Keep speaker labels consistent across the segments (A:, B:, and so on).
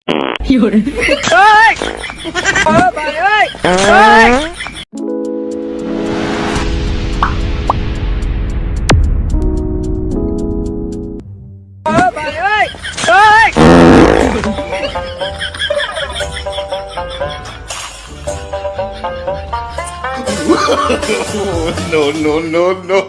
A: 有人，
B: ơi bà ơi ơi bà ơi ơi
C: No, no, no, no.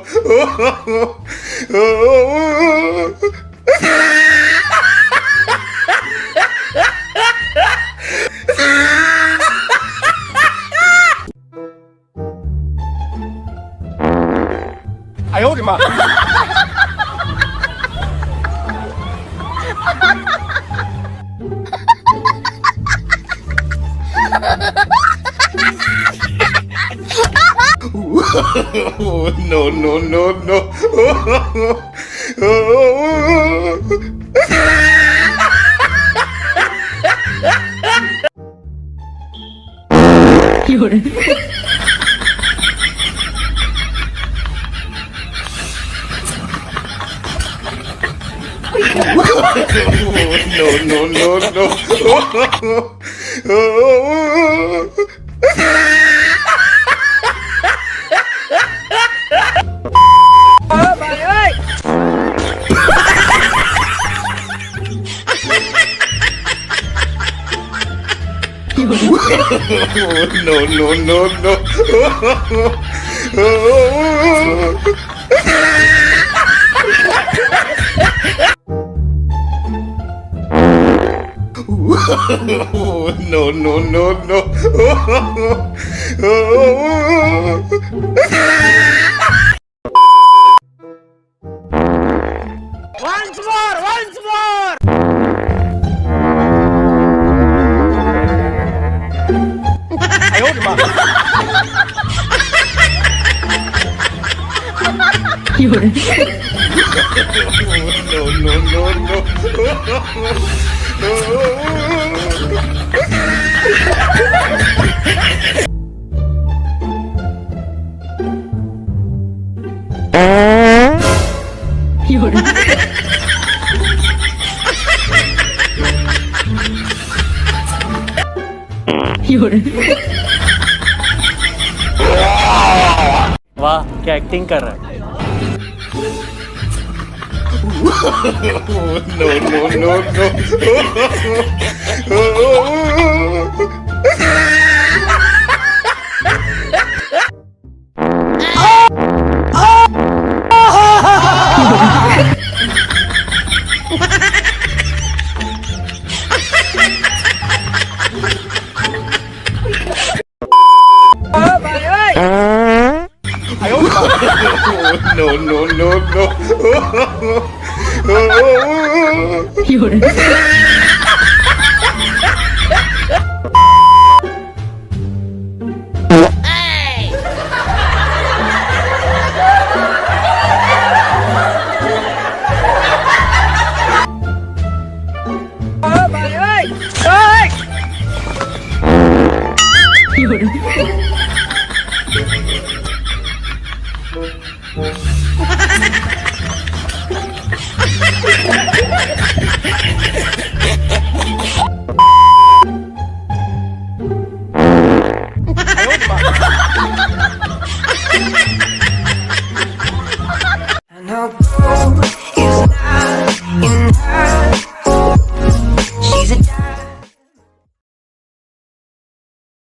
C: No, no, no, no.
A: 有人，
C: No, no, no, no.
B: bà ơi
C: No, no, no, no. No, no, no, no.
B: once more 哎呦我的妈
A: 有人，
C: No, no, no, no.
A: 有人， 有人，
D: वाह क्या acting कर रहा है
C: No, no, no, no.
B: bà ơi
C: No, no, no, no.
A: 有人，
B: bà ơi ơi
A: 有人，